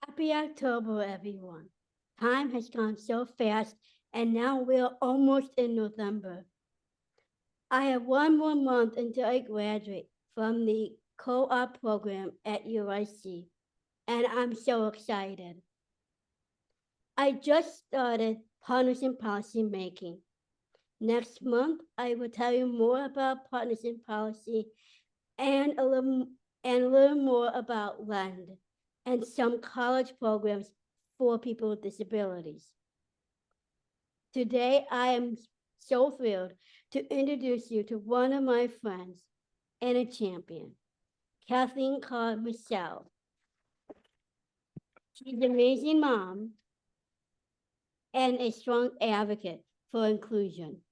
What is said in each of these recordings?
Happy October, everyone. Time has gone so fast, and now we're almost in November. I have one more month until I graduate from the co-op program at UIC, and I'm so excited. I just started partnership policy making. Next month, I will tell you more about partnership policy and learn more about LEND and some college programs for people with disabilities. Today, I am so thrilled to introduce you to one of my friends and a champion, Kathleen Michelle. She's an amazing mom and a strong advocate for inclusion.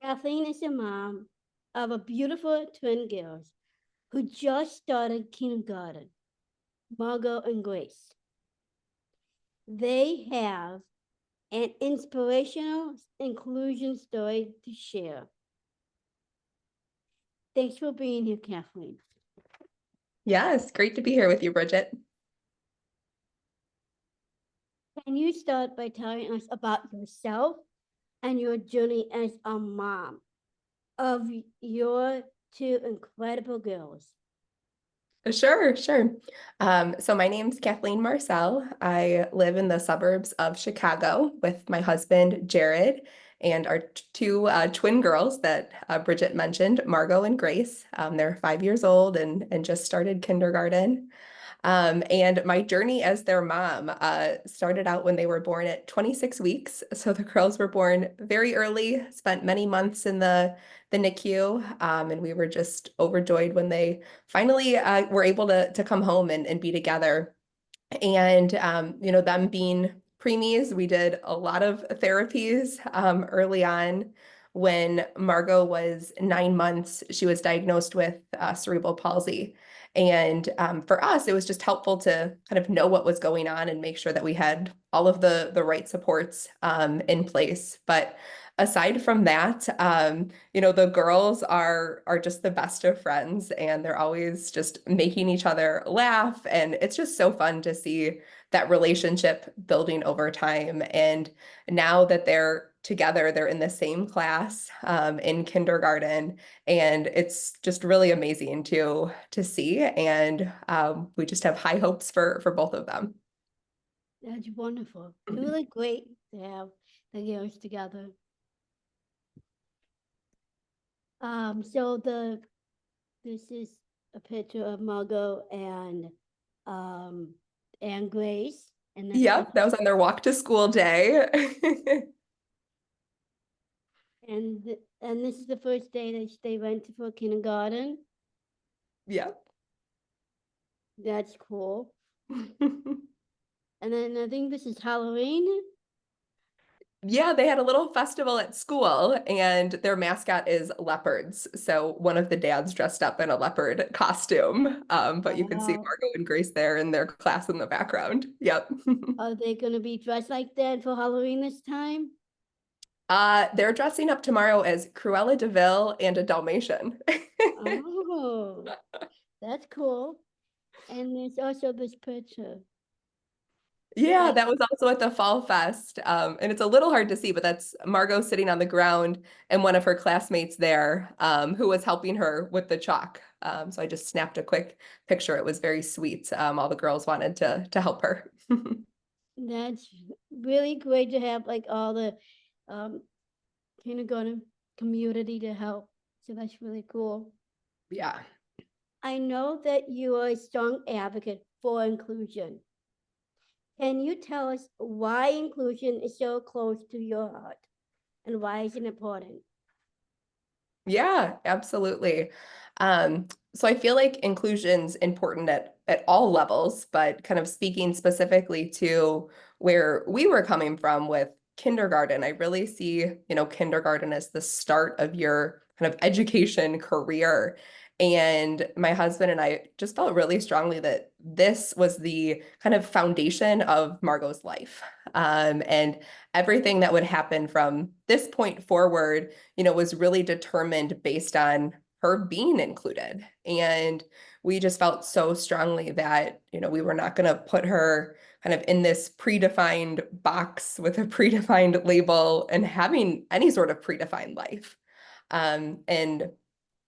Kathleen is a mom of a beautiful twin girls who just started kindergarten, Margot and Grace. They have an inspirational inclusion story to share. Thanks for being here, Kathleen. Yes, great to be here with you, Bridget. Can you start by telling us about yourself and your journey as a mom of your two incredible girls? Sure. So my name's Kathleen Marcel. I live in the suburbs of Chicago with my husband, Jared, and our two twin girls that Bridget mentioned, Margot and Grace. They're 5 years old and just started kindergarten. And my journey as their mom started out when they were born at 26 weeks. So the girls were born very early, spent many months in the NICU, and we were just overjoyed when they finally were able to come home and be together. And them being preemies, we did a lot of therapies early on. When Margot was 9 months, she was diagnosed with cerebral palsy. And for us, it was just helpful to kind of know what was going on and make sure that we had all of the right supports in place. But aside from that, the girls are just the best of friends, and they're always just making each other laugh. And it's just so fun to see that relationship building over time. And now that they're together, they're in the same class in kindergarten, and it's just really amazing to see. And we just have high hopes for both of them. That's wonderful. It's really great to have the girls together. So this is a picture of Margot and Grace, and that's Yep, that was on their walk to school day. and this is the first day that they went for kindergarten. Yep. That's cool. And then I think this is Halloween. Yeah, they had a little festival at school, and their mascot is leopards. So one of the dads dressed up in a leopard costume. But you can see Wow. Margot and Grace there in their class in the background. Yep. Are they going to be dressed like that for Halloween this time? They're dressing up tomorrow as Cruella de Vil and a Dalmatian. Oh, that's cool. And there's also this picture. Yeah, That, that was also at the Fall Fest. And it's a little hard to see, but that's Margot sitting on the ground and one of her classmates there who was helping her with the chalk. So I just snapped a quick picture. It was very sweet. All the girls wanted to help her. that's really great to have like all the um, kindergarten community to help. So that's really cool. Yeah. I know that you are a strong advocate for inclusion. Can you tell us why inclusion is so close to your heart and why is it important? Yeah, absolutely. So I feel like inclusion's important at all levels, but kind of speaking specifically to where we were coming from with kindergarten, I really see, kindergarten as the start of your kind of education career. And my husband and I just felt really strongly that this was the kind of foundation of Margot's life. And everything that would happen from this point forward was really determined based on her being included. And we just felt so strongly that, we were not going to put her kind of in this predefined box with a predefined label and having any sort of predefined life. And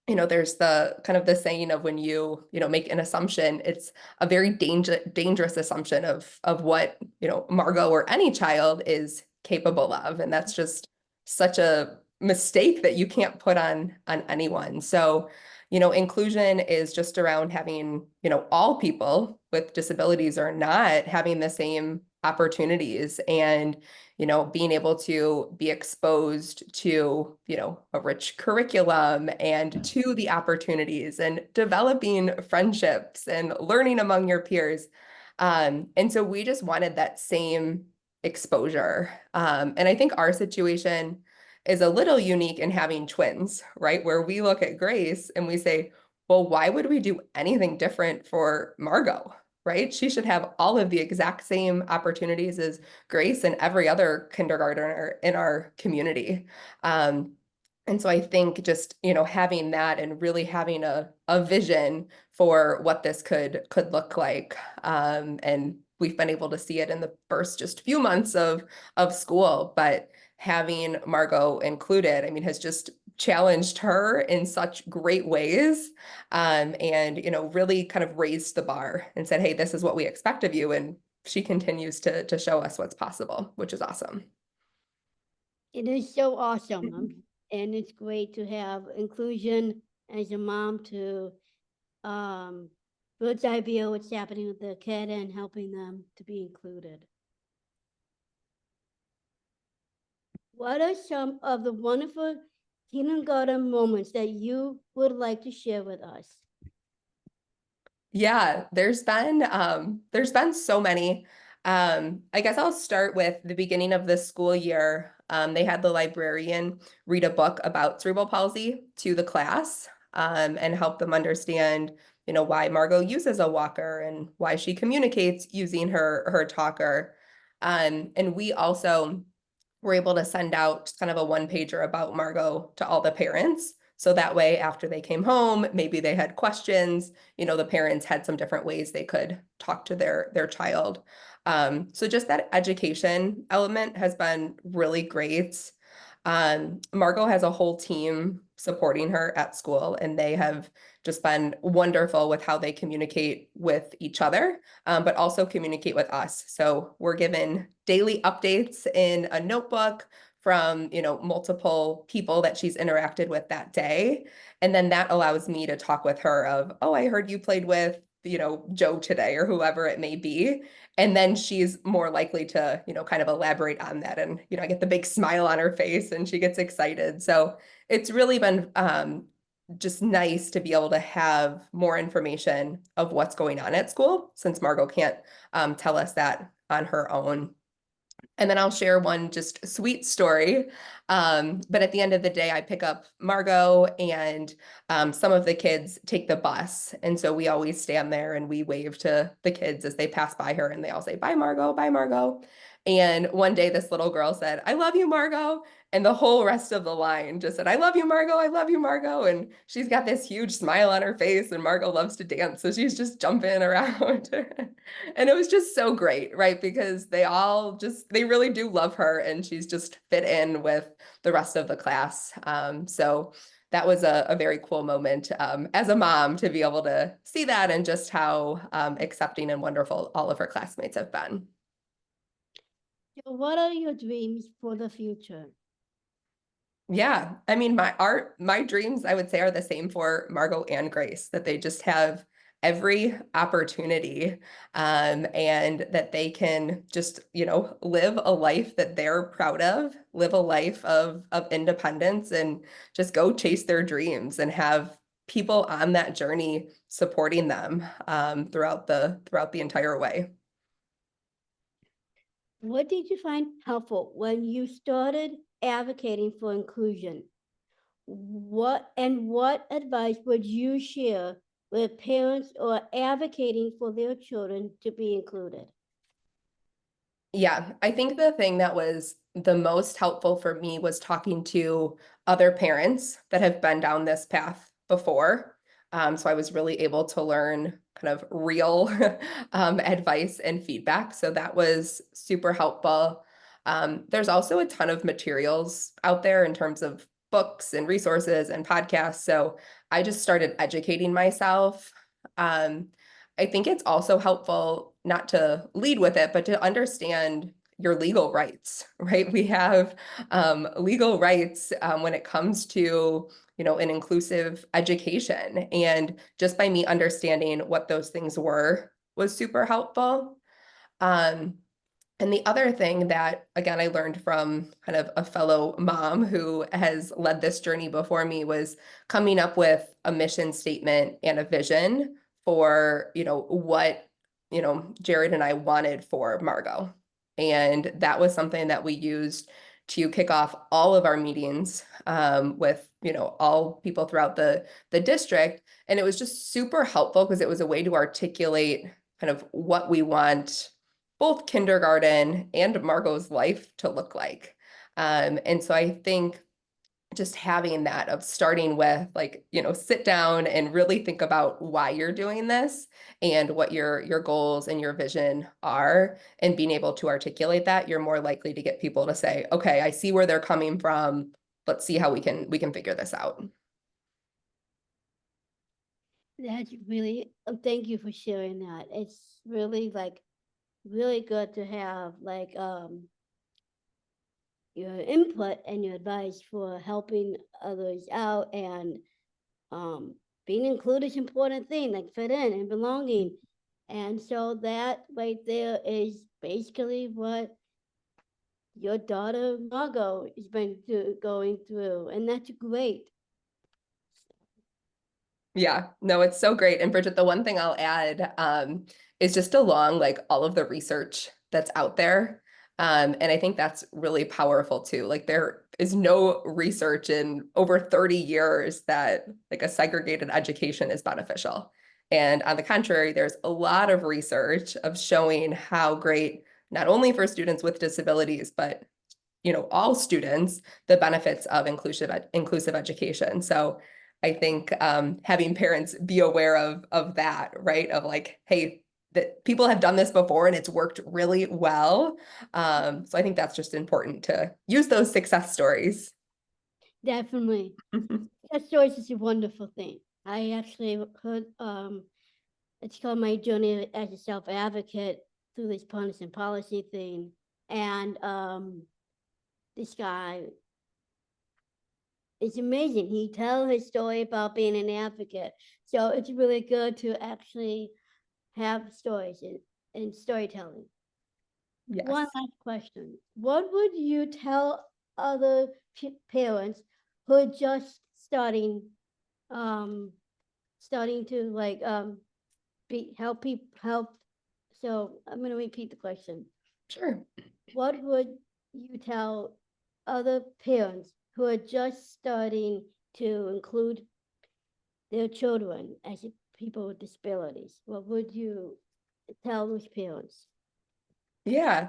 there's the kind of the saying of when make an assumption, it's a very dangerous assumption of what, Margot or any child is capable of. And that's just such a mistake that you can't put on anyone. So, inclusion is just around having, all people with disabilities or not having the same opportunities and being able to be exposed to, a rich curriculum and to the opportunities and developing friendships and learning among your peers. And so we just wanted that same exposure. And I think our situation is a little unique in having twins, right? Where we look at Grace and we say, well, why would we do anything different for Margot? Right? She should have all of the exact same opportunities as Grace and every other kindergartner in our community. Um, and so I think just, having that and really having a vision for what this could look like. And we've been able to see it in the first just few months of school, but having Margot included, I mean, has just challenged her in such great ways. And, really kind of raised the bar and said, hey, this is what we expect of you. And she continues to show us what's possible, which is awesome. It is so awesome. And it's great to have inclusion as a mom to bird's eye view what's happening with the kid and helping them to be included. What are some of the wonderful kindergarten moments that you would like to share with us? Yeah, there's been so many. I guess I'll start with the beginning of the school year. They had the librarian read a book about cerebral palsy to the class, and help them understand, why Margot uses a walker and why she communicates using her talker. And we also were able to send out kind of a one pager about Margot to all the parents. So that way, after they came home, maybe they had questions, the parents had some different ways they could talk to their child. So just that education element has been really great. Margot has a whole team supporting her at school, and they have just been wonderful with how they communicate with each other, but also communicate with us. So we're given daily updates in a notebook from, multiple people that she's interacted with that day. And then that allows me to talk with her of, oh, I heard you played with, Joe today or whoever it may be. And then she's more likely to, kind of elaborate on that. And, I get the big smile on her face and she gets excited. So it's really been just nice to be able to have more information of what's going on at school since Margot can't tell us that on her own. And then I'll share one just sweet story. But at the end of the day, I pick up Margot and some of the kids take the bus. And so we always stand there and we wave to the kids as they pass by her and they all say, bye, Margot, bye, Margot. And one day this little girl said, I love you, Margot. And the whole rest of the line just said, I love you, Margot. I love you, Margot. And she's got this huge smile on her face and Margot loves to dance. So she's just jumping around. And it was just so great, right? Because they really do love her and she's just fit in with the rest of the class. So that was a very cool moment as a mom to be able to see that and just how accepting and wonderful all of her classmates have been. So what are your dreams for the future? Yeah, I mean, my dreams, I would say, are the same for Margot and Grace, that they just have every opportunity, and that they can just, live a life that they're proud of, live a life of independence, and just go chase their dreams and have people on that journey supporting them throughout the entire way. What did you find helpful when you started advocating for inclusion? What advice would you share with parents or advocating for their children to be included? Yeah, I think the thing that was the most helpful for me was talking to other parents that have been down this path before. So I was really able to learn kind of real advice and feedback. So that was super helpful. There's also a ton of materials out there in terms of books and resources and podcasts. So I just started educating myself. I think it's also helpful not to lead with it, but to understand your legal rights, right? We have legal rights when it comes to an inclusive education. And just by me understanding what those things were was super helpful. Um, and the other thing that, again, I learned from kind of a fellow mom who has led this journey before me was coming up with a mission statement and a vision for, what, Jared and I wanted for Margot. And that was something that we used to kick off all of our meetings with, all people throughout the district. And it was just super helpful because it was a way to articulate kind of what we want both kindergarten and Margot's life to look like. And so I think just having that of starting with like, sit down and really think about why you're doing this and what your goals and your vision are, and being able to articulate that, you're more likely to get people to say, okay, I see where they're coming from. Let's see how we can figure this out. That's really, thank you for sharing that. It's really really good to have your input and your advice for helping others out, and being included is an important thing, like fit in and belonging. And so that right there is basically what your daughter Margot has been going through, and that's great. Yeah, no, it's so great. And Bridget, the one thing I'll add is just along like all of the research that's out there. And I think that's really powerful too. Like there is no research in over 30 years that like a segregated education is beneficial. And on the contrary, there's a lot of research of showing how great, not only for students with disabilities, but all students, the benefits of inclusive education. So I think having parents be aware of that, right? Of like, hey, that people have done this before and it's worked really well. So I think that's just important to use those success stories. Definitely. That choice is a wonderful thing. I actually heard it's called My Journey as a Self Advocate through this partisan policy thing. And this guy is amazing. He tells his story about being an advocate. So it's really good to actually have stories and storytelling. One Yes. last question. What would you tell other parents who are just um, starting to help people help? So I'm going to repeat the question. Sure. What would you tell other parents who are just starting to include their children as people with disabilities? What would you tell those parents? Yeah,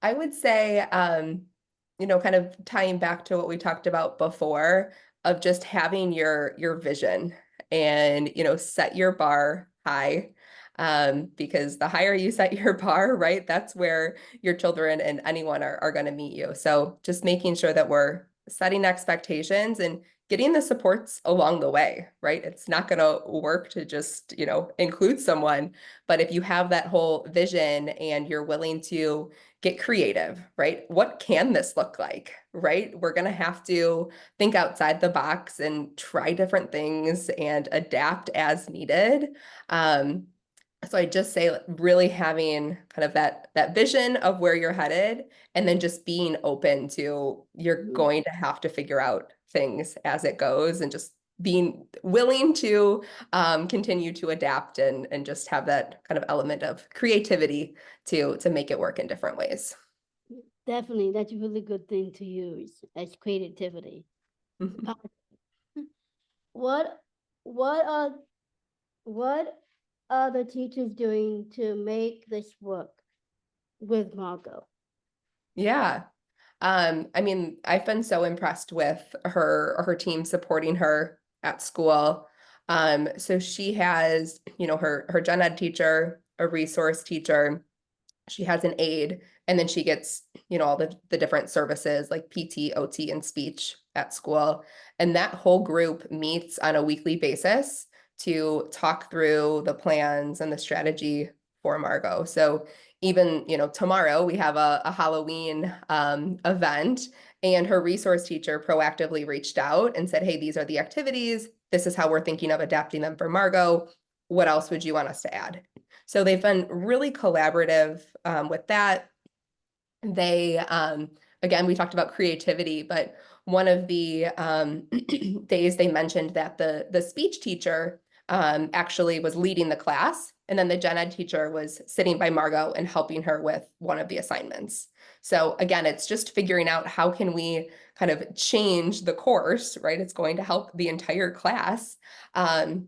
I would say, kind of tying back to what we talked about before, of just having your vision and, set your bar high. Because the higher you set your bar, right, that's where your children and anyone are going to meet you. So just making sure that we're setting expectations and getting the supports along the way, right? It's not going to work to just, include someone, but if you have that whole vision and you're willing to get creative, right? What can this look like, right? We're going to have to think outside the box and try different things and adapt as needed. So I just say really having kind of that vision of where you're headed, and then just being open to you're going to have to figure out things as it goes, and just being willing to continue to adapt and just have that kind of element of creativity to make it work in different ways. Definitely, that's a really good thing to use as creativity. Mhm. What what are what are the teachers doing to make this work with Margot? Yeah. I mean, I've been so impressed with her team supporting her at school. So she has, her gen ed teacher, a resource teacher, she has an aide, and then she gets, all the different services like PT, OT, and speech at school. And that whole group meets on a weekly basis to talk through the plans and the strategy for Margot. So even, tomorrow we have a Halloween event, and her resource teacher proactively reached out and said, hey, these are the activities. This is how we're thinking of adapting them for Margot. What else would you want us to add? So they've been really collaborative with that. They, again, we talked about creativity, but one of the days they mentioned that the speech teacher actually was leading the class, and then the gen ed teacher was sitting by Margot and helping her with one of the assignments. So again, it's just figuring out how can we kind of change the course, right? It's going to help the entire class. So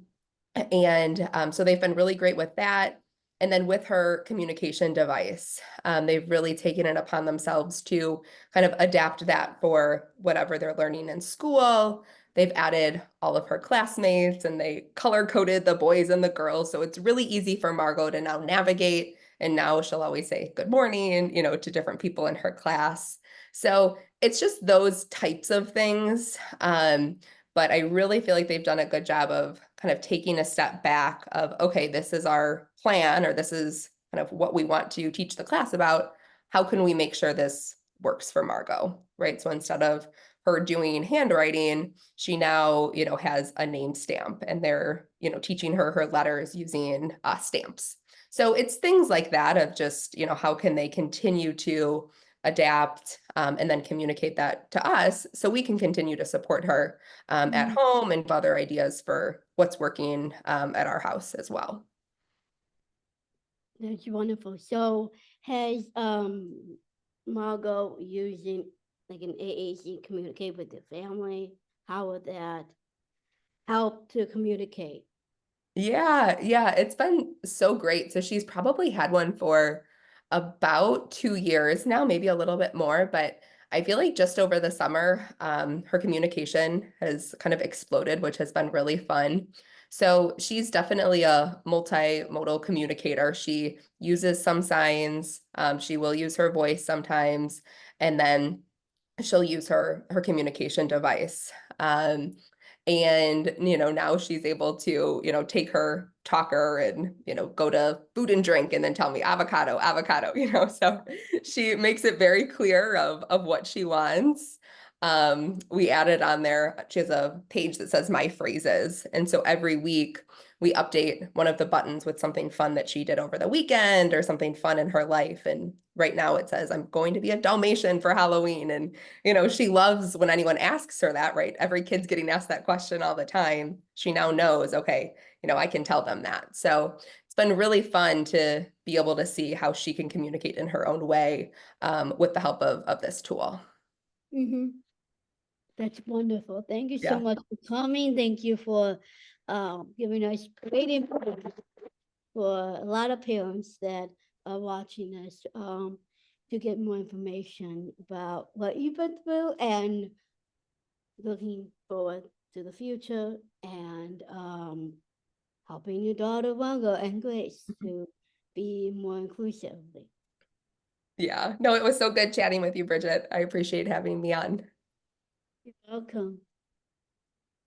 they've been really great with that. And then with her communication device, they've really taken it upon themselves to kind of adapt that for whatever they're learning in school. They've added all of her classmates and they color coded the boys and the girls. So it's really easy for Margot to now navigate. And now she'll always say good morning, to different people in her class. So it's just those types of things. But I really feel like they've done a good job of kind of taking a step back of, okay, this is our plan, or this is kind of what we want to teach the class about. How can we make sure this works for Margot, right? So instead of her doing handwriting, she now, has a name stamp, and they're, teaching her letters using stamps. So it's things like that of just, how can they continue to adapt and then communicate that to us so we can continue to support her at home and other ideas for what's working at our house as well. That's wonderful. So has Margot using like an AAC communicate with the family? How would that help to communicate? Yeah, it's been so great. So she's probably had one for about 2 years now, maybe a little bit more, but I feel like just over the summer, her communication has kind of exploded, which has been really fun. So she's definitely a multimodal communicator. She uses some signs, she will use her voice sometimes, and then she'll use her communication device. And now she's able to take her talker and go to food and drink and then tell me avocado. So she makes it very clear of what she wants. We added on there, she has a page that says my phrases, and so every week we update one of the buttons with something fun that she did over the weekend or something fun in her life. And right now it says, I'm going to be a Dalmatian for Halloween. And, she loves when anyone asks her that, right? Every kid's getting asked that question all the time. She now knows, okay, I can tell them that. So it's been really fun to be able to see how she can communicate in her own way with the help of this tool. Mm-hmm. That's wonderful. Thank you so Yeah. much for coming. Thank you for giving us great info for a lot of parents that are watching us to get more information about what you've been through and looking forward to the future and helping your daughter Wanga and Grace to be more inclusive. Yeah. No, it was so good chatting with you, Bridget. I appreciate having me on. You're welcome.